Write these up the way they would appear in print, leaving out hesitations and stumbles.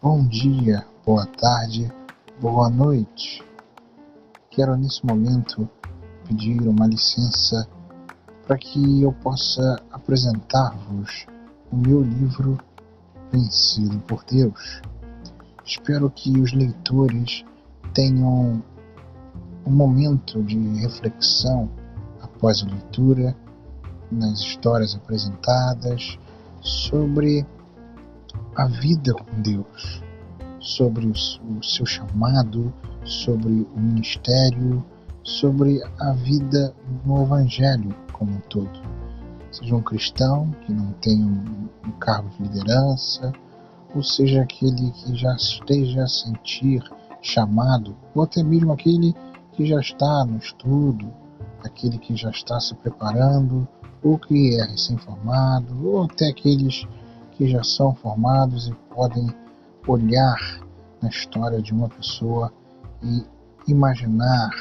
Bom dia, boa tarde, boa noite. Quero nesse momento pedir uma licença para que eu possa apresentar-vos o meu livro Vencido por Deus. Espero que os leitores tenham um momento de reflexão após a leitura, nas histórias apresentadas, sobre a vida com Deus, sobre o seu chamado, sobre o ministério, sobre a vida no Evangelho como um todo. Seja um cristão que não tenha um cargo de liderança, ou seja aquele que já esteja a sentir chamado, ou até mesmo aquele que já está no estudo, aquele que já está se preparando, ou que é recém-formado, ou até aqueles que já são formados e podem olhar na história de uma pessoa e imaginar,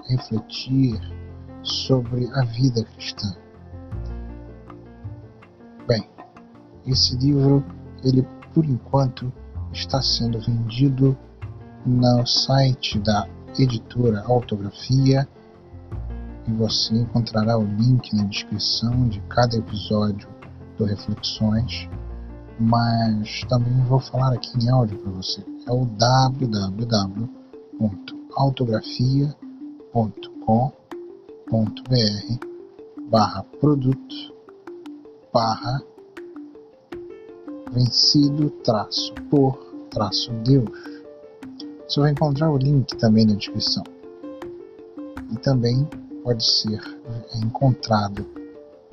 refletir sobre a vida cristã. Bem, esse livro, ele por enquanto está sendo vendido no site da editora Autografia, e você encontrará o link na descrição de cada episódio do Reflexões, mas também vou falar aqui em áudio para você. É o www.autografia.com.br/produto/vencido-por-Deus. Você vai encontrar o link também na descrição. E também pode ser encontrado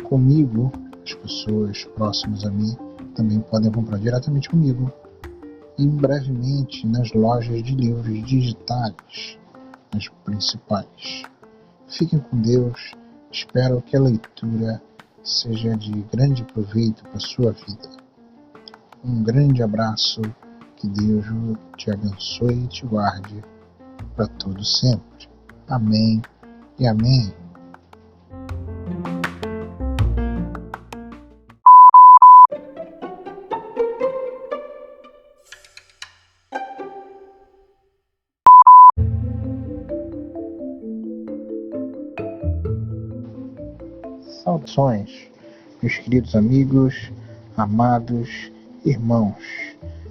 comigo, as pessoas próximas a mim também podem comprar diretamente comigo e brevemente nas lojas de livros digitais, as principais. Fiquem com Deus, espero que a leitura seja de grande proveito para a sua vida. Um grande abraço, que Deus te abençoe e te guarde para todo sempre. Amém e amém. Saudações, meus queridos amigos, amados irmãos.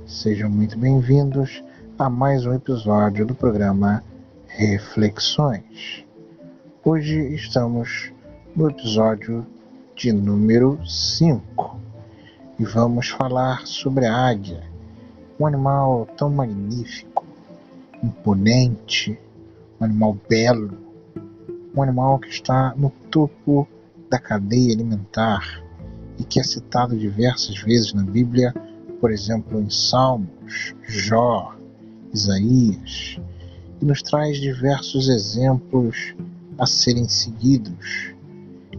Sejam muito bem-vindos a mais um episódio do programa Reflexões. Hoje estamos no episódio de número 5 e vamos falar sobre a águia, um animal tão magnífico, imponente, um animal belo, um animal que está no topo da cadeia alimentar e que é citado diversas vezes na Bíblia, por exemplo em Salmos, Jó, Isaías, e nos traz diversos exemplos a serem seguidos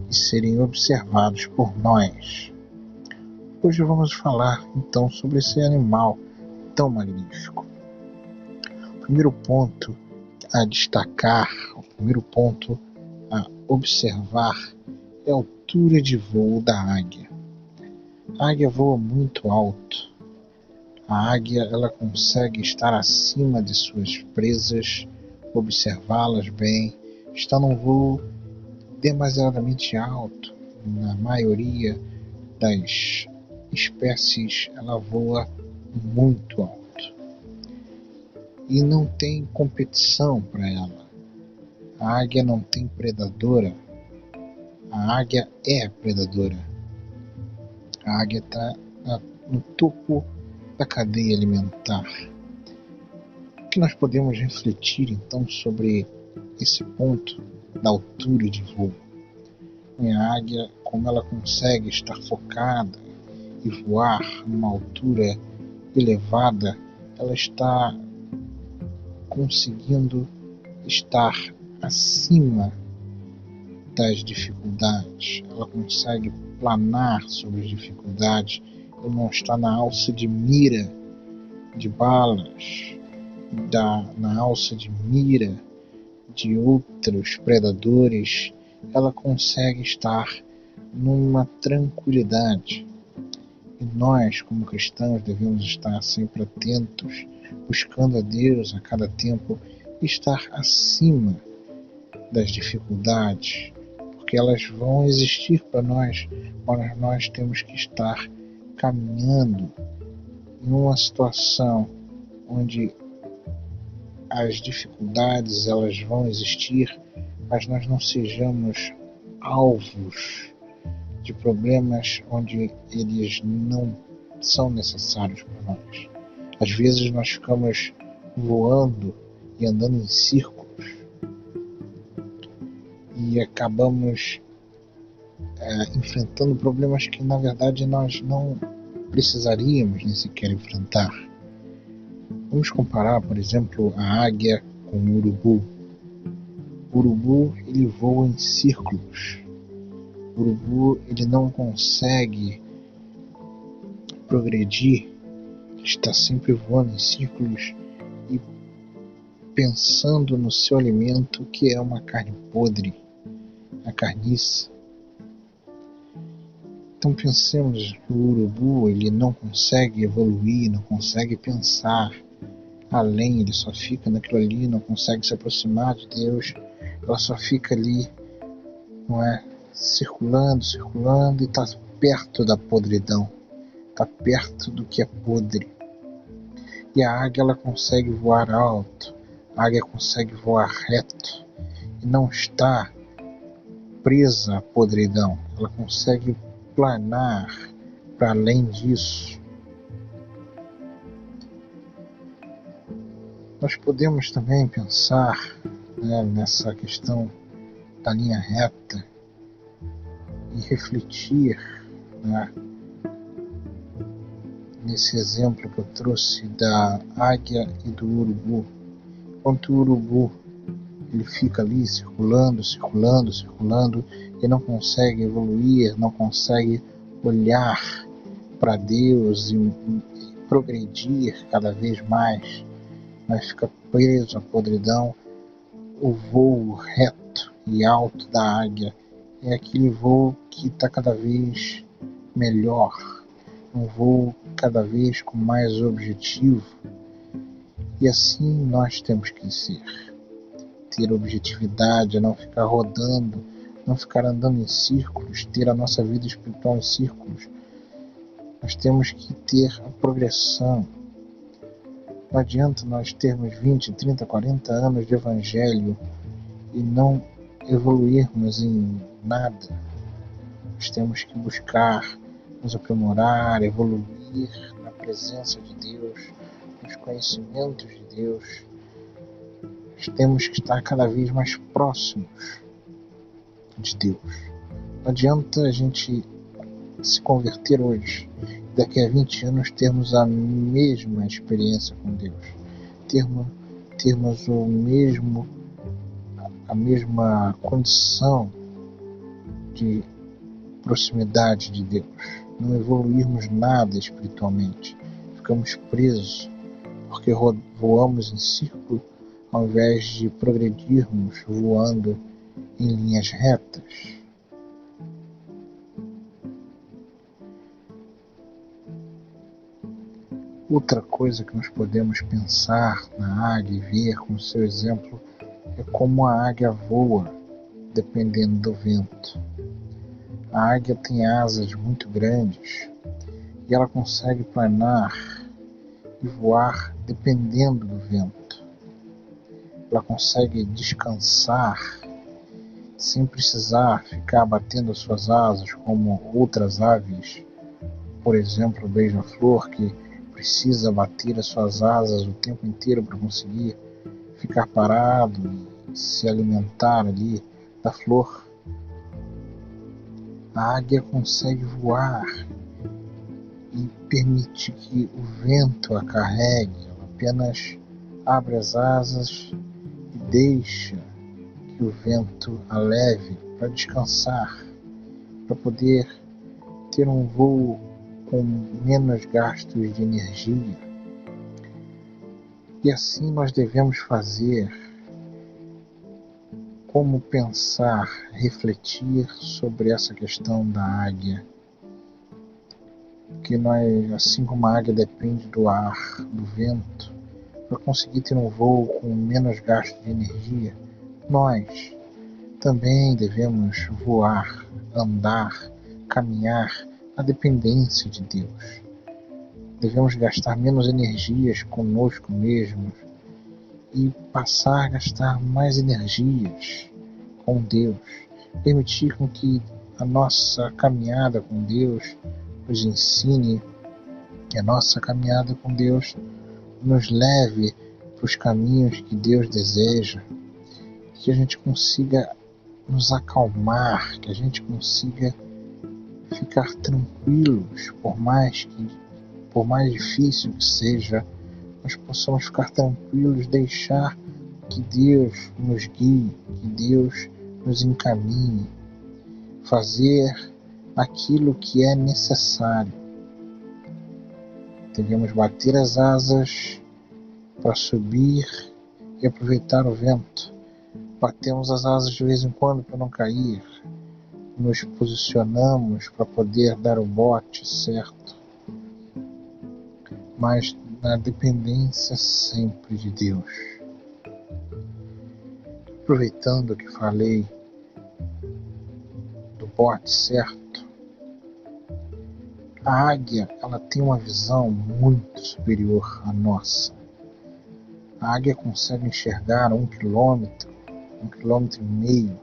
e serem observados por nós. Hoje vamos falar então sobre esse animal tão magnífico. O primeiro ponto a destacar, o primeiro ponto a observar é a altura de voo da águia. A águia voa muito alto. A águia ela consegue estar acima de suas presas, observá-las bem, está num voo demasiadamente alto. Na maioria das espécies ela voa muito alto. E não tem competição para ela. A águia não tem predadora. A águia é predadora. A águia está no topo da cadeia alimentar. O que nós podemos refletir então sobre esse ponto da altura de voo? A águia, como ela consegue estar focada e voar numa altura elevada, ela está conseguindo estar acima das dificuldades, ela consegue planar sobre as dificuldades, ela não está na alça de mira de balas, na alça de mira de outros predadores, ela consegue estar numa tranquilidade. E nós, como cristãos, devemos estar sempre atentos, buscando a Deus a cada tempo, e estar acima das dificuldades, porque elas vão existir para nós, mas nós temos que estar caminhando em uma situação onde as dificuldades elas vão existir, mas nós não sejamos alvos de problemas onde eles não são necessários para nós. Às vezes nós ficamos voando e andando em círculos e acabamos enfrentando problemas que na verdade nós não precisaríamos nem sequer enfrentar. Vamos comparar, por exemplo, a águia com o urubu. O urubu ele voa em círculos. O urubu ele não consegue progredir, ele está sempre voando em círculos e pensando no seu alimento, que é uma carne podre, a carniça. Então pensemos que o urubu ele não consegue evoluir, não consegue pensar além, ele só fica naquilo ali, não consegue se aproximar de Deus, ela só fica ali, não é, circulando e está perto da podridão, está perto do que é podre. E a águia ela consegue voar alto, a águia consegue voar reto e não está presa à podridão, ela consegue planar para além disso. Nós podemos também pensar, né, nessa questão da linha reta e refletir, né, nesse exemplo que eu trouxe da águia e do urubu. Enquanto o urubu ele fica ali circulando e não consegue evoluir, não consegue olhar para Deus e progredir cada vez mais, mas fica preso à podridão. O voo reto e alto da águia é aquele voo que está cada vez melhor, um voo cada vez com mais objetivo. E assim nós temos que ser, ter objetividade, não ficar rodando, não ficar andando em círculos, ter a nossa vida espiritual em círculos. Nós temos que ter a progressão. Não adianta nós termos 20, 30, 40 anos de evangelho e não evoluirmos em nada. Nós temos que buscar nos aprimorar, evoluir na presença de Deus, nos conhecimentos de Deus. Nós temos que estar cada vez mais próximos de Deus. Não adianta a gente se converter hoje, daqui a 20 anos termos a mesma experiência com Deus, termos a mesma condição de proximidade de Deus, não evoluirmos nada espiritualmente, ficamos presos porque voamos em círculo ao invés de progredirmos voando em linhas retas. Outra coisa que nós podemos pensar na águia e ver com o seu exemplo é como a águia voa, dependendo do vento. A águia tem asas muito grandes e ela consegue planar e voar dependendo do vento. Ela consegue descansar sem precisar ficar batendo as suas asas como outras aves, por exemplo, o beija-flor, que precisa bater as suas asas o tempo inteiro para conseguir ficar parado e se alimentar ali da flor. A águia consegue voar e permite que o vento a carregue. Ela apenas abre as asas e deixa que o vento a leve para descansar, para poder ter um voo com menos gastos de energia. E assim nós devemos fazer. Como pensar, refletir sobre essa questão da águia? que nós, assim como a águia depende do ar, do vento, para conseguir ter um voo com menos gasto de energia, nós também devemos voar, andar, caminhar na dependência de Deus. Devemos gastar menos energias conosco mesmos e passar a gastar mais energias com Deus. Permitir com que a nossa caminhada com Deus nos ensine, que a nossa caminhada com Deus nos leve para os caminhos que Deus deseja, que a gente consiga nos acalmar, que a gente consiga ficar tranquilos, por mais difícil que seja, nós possamos ficar tranquilos, deixar que Deus nos guie, que Deus nos encaminhe, fazer aquilo que é necessário. Devemos bater as asas para subir e aproveitar o vento. Batemos as asas de vez em quando para não cair. Nos posicionamos para poder dar o bote certo, mas na dependência sempre de Deus. Aproveitando que falei do bote certo, a águia ela tem uma visão muito superior à nossa. A águia consegue enxergar 1 quilômetro, 1,5 km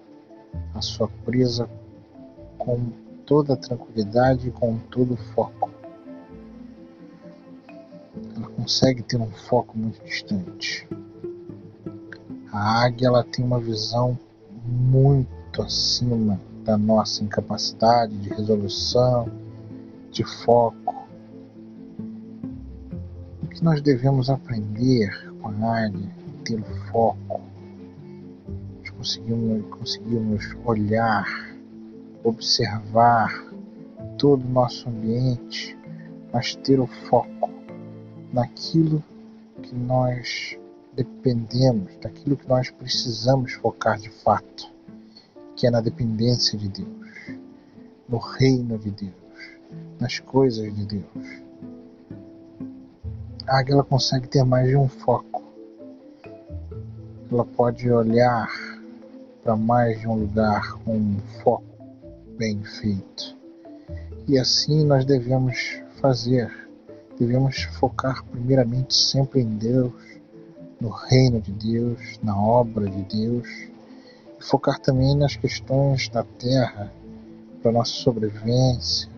a sua presa com toda a tranquilidade e com todo o foco. Ela consegue ter um foco muito distante. A águia ela tem uma visão muito acima da nossa incapacidade de resolução, de foco. O que nós devemos aprender com a águia é ter o foco. Nós conseguimos olhar, observar todo o nosso ambiente, mas ter o foco naquilo que nós dependemos, daquilo que nós precisamos focar de fato, que é na dependência de Deus, no reino de Deus, nas coisas de Deus. A águia ela consegue ter mais de um foco. Ela pode olhar para mais de um lugar com um foco bem feito. E assim nós devemos fazer. Devemos focar primeiramente sempre em Deus, no reino de Deus, na obra de Deus, e focar também nas questões da terra, para nossa sobrevivência,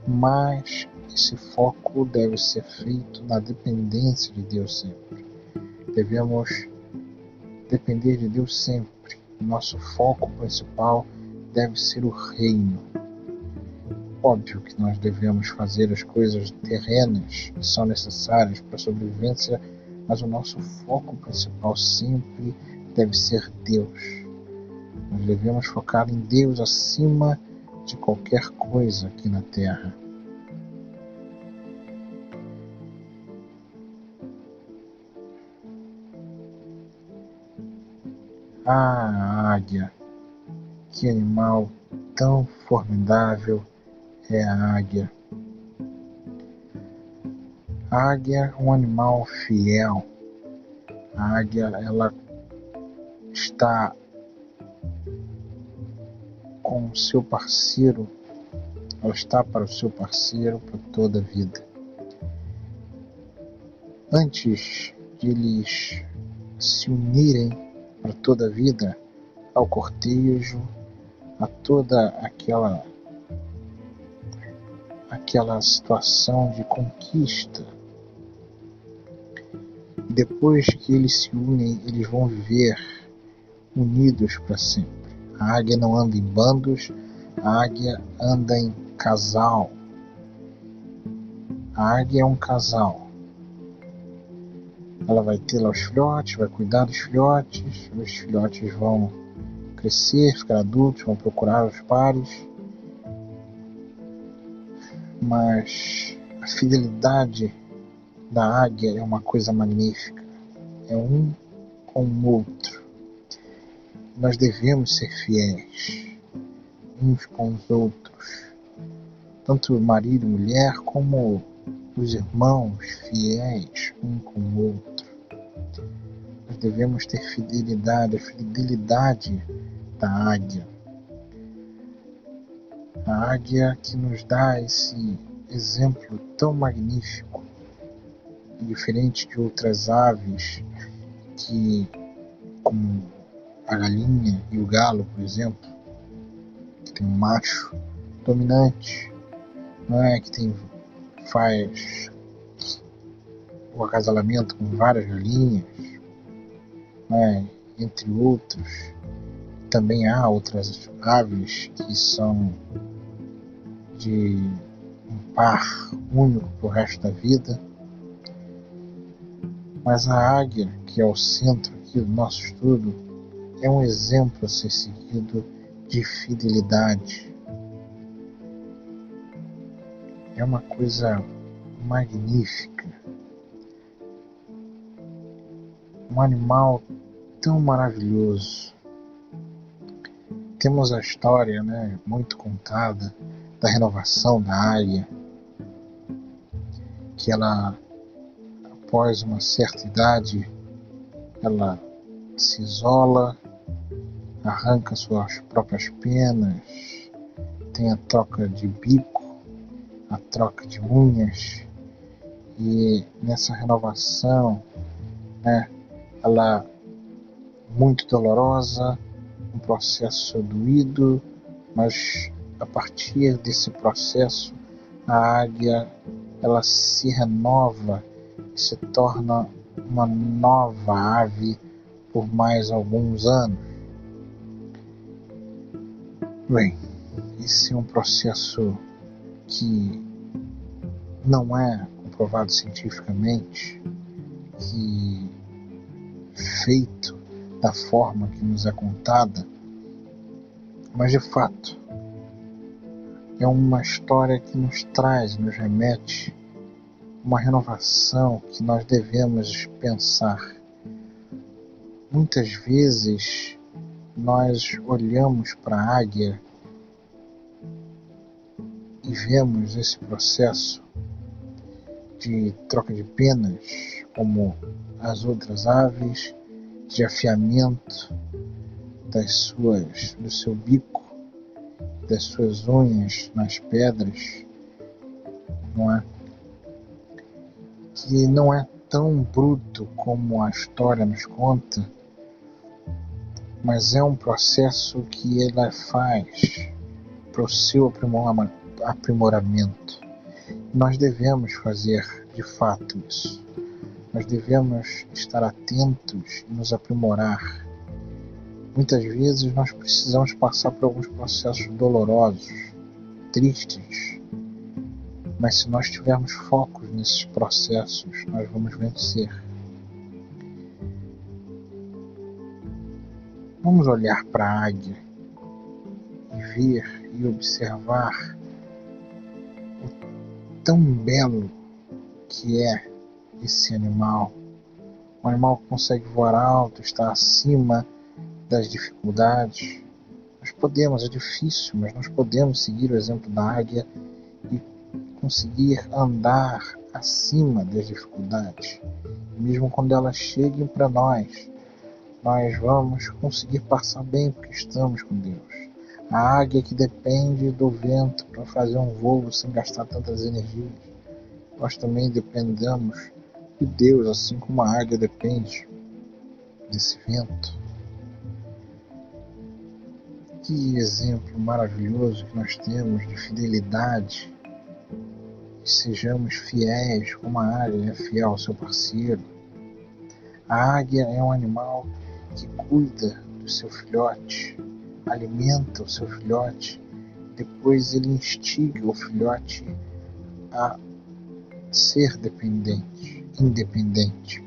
mas esse foco deve ser feito na dependência de Deus sempre. Devemos depender de Deus sempre. Nosso foco principal deve ser o reino. Óbvio que nós devemos fazer as coisas terrenas que são necessárias para a sobrevivência, mas o nosso foco principal sempre deve ser Deus. Nós devemos focar em Deus acima de qualquer coisa aqui na Terra. A águia, que animal tão formidável é a águia. A águia é um animal fiel. A águia ela está com o seu parceiro, ela está para o seu parceiro para toda a vida. Antes de eles se unirem para toda a vida, ao cortejo, a toda aquela situação de conquista. Depois que eles se unem, eles vão viver unidos para sempre. A águia não anda em bandos, a águia anda em casal. A águia é um casal. Ela vai ter lá os filhotes, vai cuidar dos filhotes, os filhotes vão crescer, ficar adultos, vão procurar os pares. Mas a fidelidade da águia é uma coisa magnífica. É um com o outro. Nós devemos ser fiéis uns com os outros. tanto marido e mulher, como os irmãos fiéis um com o outro. Nós devemos ter fidelidade, a fidelidade da águia. A águia que nos dá esse exemplo tão magnífico, diferente de outras aves que, como a galinha e o galo, por exemplo, que tem um macho dominante, não é, que faz o acasalamento com várias galinhas, né, entre outros. Também há outras aves que são de um par único para o resto da vida. Mas a águia, que é o centro aqui do nosso estudo, é um exemplo a ser seguido de fidelidade. É uma coisa magnífica. Um animal tão maravilhoso. Temos a história, né, muito contada da renovação da águia, que ela, após uma certa idade, ela se isola, arranca suas próprias penas, tem a troca de bico, a troca de unhas, e nessa renovação, né, ela é muito dolorosa, um processo doído, mas a partir desse processo a águia ela se renova e se torna uma nova ave por mais alguns anos. Bem, esse é um processo que não é comprovado cientificamente, que feito da forma que nos é contada, mas de fato é uma história que nos traz, nos remete uma renovação que nós devemos pensar. Muitas vezes nós olhamos para a águia e vemos esse processo de troca de penas, como as outras aves, de afiamento do seu bico, das suas unhas nas pedras, não é? Que não é tão bruto como a história nos conta, mas é um processo que ela faz para o seu aprimoramento. Nós devemos fazer de fato isso. Nós devemos estar atentos e nos aprimorar. Muitas vezes nós precisamos passar por alguns processos dolorosos, tristes, mas se nós tivermos focos nesses processos, nós vamos vencer. Vamos olhar para a águia e ver e observar o tão belo que é esse animal. Um animal que consegue voar alto, está acima das dificuldades. Nós podemos, é difícil, mas nós podemos seguir o exemplo da águia e conseguir andar acima das dificuldades. Mesmo quando elas cheguem para nós vamos conseguir passar bem porque estamos com Deus. A águia que depende do vento para fazer um voo sem gastar tantas energias. Nós também dependemos de Deus, assim como a águia depende desse vento. Que exemplo maravilhoso que nós temos de fidelidade. Que sejamos fiéis como a águia é fiel ao seu parceiro. A águia é um animal que cuida do seu filhote, alimenta o seu filhote, depois ele instiga o filhote a ser independente,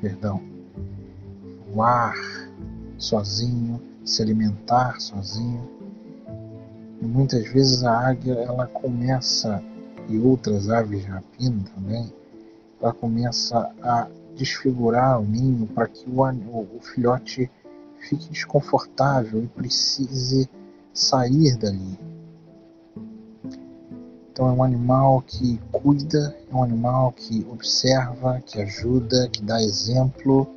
voar sozinho, se alimentar sozinho. E muitas vezes a águia ela começa, e outras aves de rapina também, ela começa a desfigurar o ninho para que o filhote fique desconfortável e precise sair dali. Então é um animal que cuida, é um animal que observa, que ajuda, que dá exemplo,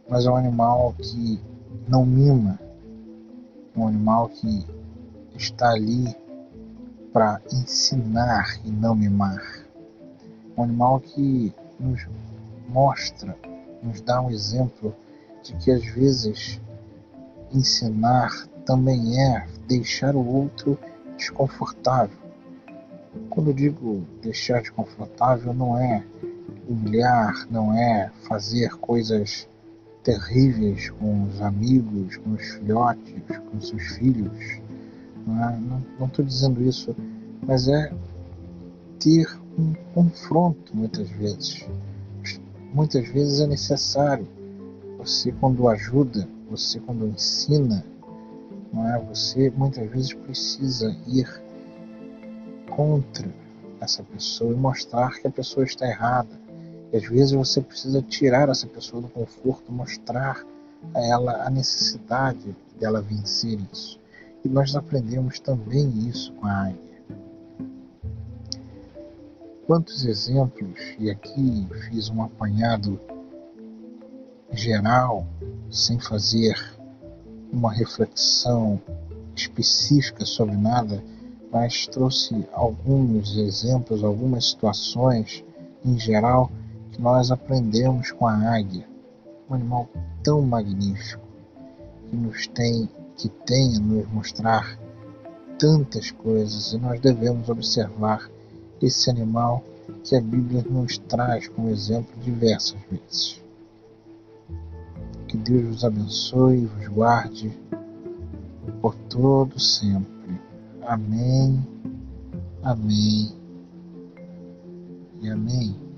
mas é um animal que não mima, é um animal que está ali para ensinar e não mimar. Um animal que nos mostra, nos dá um exemplo de que às vezes ensinar também é deixar o outro desconfortável. Quando eu digo deixar desconfortável, não é humilhar, não é fazer coisas terríveis com os amigos, com os filhotes, com seus filhos. Não estou dizendo isso, mas é ter um confronto muitas vezes. Muitas vezes é necessário. Você quando ajuda, você quando ensina, você muitas vezes precisa ir contra essa pessoa e mostrar que a pessoa está errada. E às vezes você precisa tirar essa pessoa do conforto, mostrar a ela a necessidade dela vencer isso. E nós aprendemos também isso com a águia. Quantos exemplos, e aqui fiz um apanhado geral, sem fazer uma reflexão específica sobre nada, mas trouxe alguns exemplos, algumas situações em geral que nós aprendemos com a águia, um animal tão magnífico que tem a nos mostrar tantas coisas, e nós devemos observar esse animal que a Bíblia nos traz como exemplo diversas vezes. Que Deus vos abençoe e vos guarde por todo sempre. Amém, amém e amém.